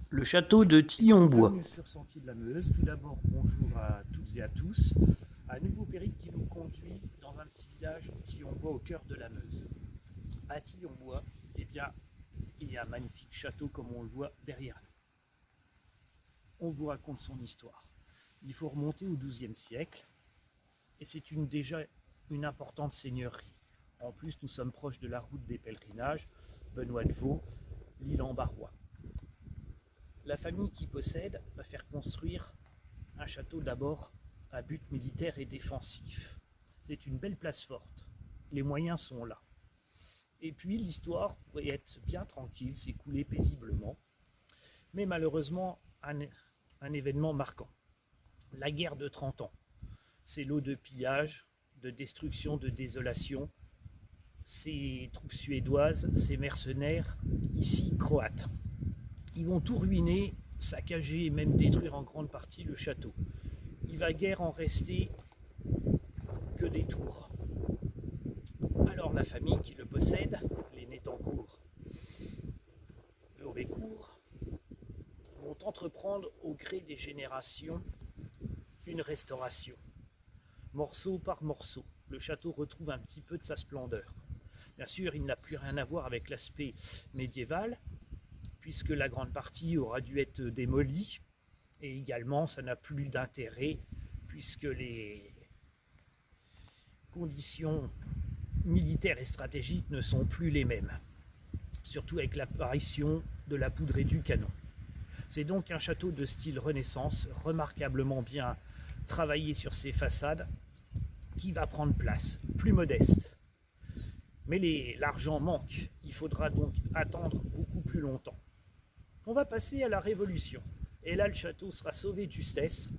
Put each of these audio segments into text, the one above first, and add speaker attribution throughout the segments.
Speaker 1: Le château de Tillon-Bois.
Speaker 2: Bienvenue sur Sentier de la Meuse. Tout d'abord, bonjour à toutes et à tous. Un nouveau périple qui nous conduit dans un petit village, Tillon-Bois, au cœur de la Meuse. À Tillon-Bois, eh bien, il y a un magnifique château comme on le voit derrière nous. On vous raconte son histoire. Il faut remonter au XIIe siècle et c'est déjà une importante seigneurie. En plus, nous sommes proches de la route des pèlerinages, Benoît de Vaux, l'île en Barrois. La famille qui possède va faire construire un château d'abord à but militaire et défensif. C'est une belle place forte. Les moyens sont là. Et puis l'histoire pourrait être bien tranquille, s'écouler paisiblement. Mais malheureusement, un événement marquant. La guerre de 30 ans. C'est lot de pillage, de destruction, de désolation. Ces troupes suédoises, ces mercenaires, ici croates. Ils vont tout ruiner, saccager et même détruire en grande partie le château. Il va guère en rester que des tours. Alors la famille qui le possède, les Nettancourt, Vaubecourt, vont entreprendre au gré des générations une restauration. Morceau par morceau, le château retrouve un petit peu de sa splendeur. Bien sûr, il n'a plus rien à voir avec l'aspect médiéval, puisque la grande partie aura dû être démolie, et également ça n'a plus d'intérêt, puisque les conditions militaires et stratégiques ne sont plus les mêmes, surtout avec l'apparition de la poudre et du canon. C'est donc un château de style Renaissance, remarquablement bien travaillé sur ses façades, qui va prendre place, plus modeste. Mais l'argent manque, il faudra donc attendre beaucoup plus longtemps. On va passer à la Révolution, et là le château sera sauvé de justesse.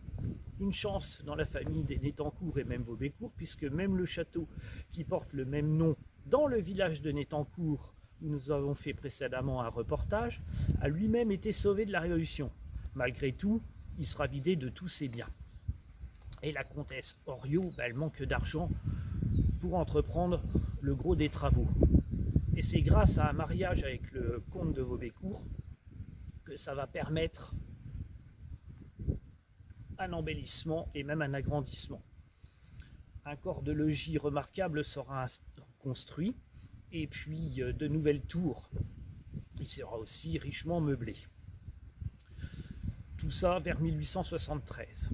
Speaker 2: Une chance dans la famille des Nettancourt et même Vaubecourt, puisque même le château qui porte le même nom dans le village de Nettancourt, où nous avons fait précédemment un reportage, a lui-même été sauvé de la Révolution. Malgré tout, il sera vidé de tous ses biens. Et la comtesse Henriot, elle manque d'argent pour entreprendre le gros des travaux. Et c'est grâce à un mariage avec le comte de Vaubecourt que ça va permettre un embellissement et même un agrandissement. Un corps de logis remarquable sera construit et puis de nouvelles tours. Il sera aussi richement meublé. Tout ça vers 1873.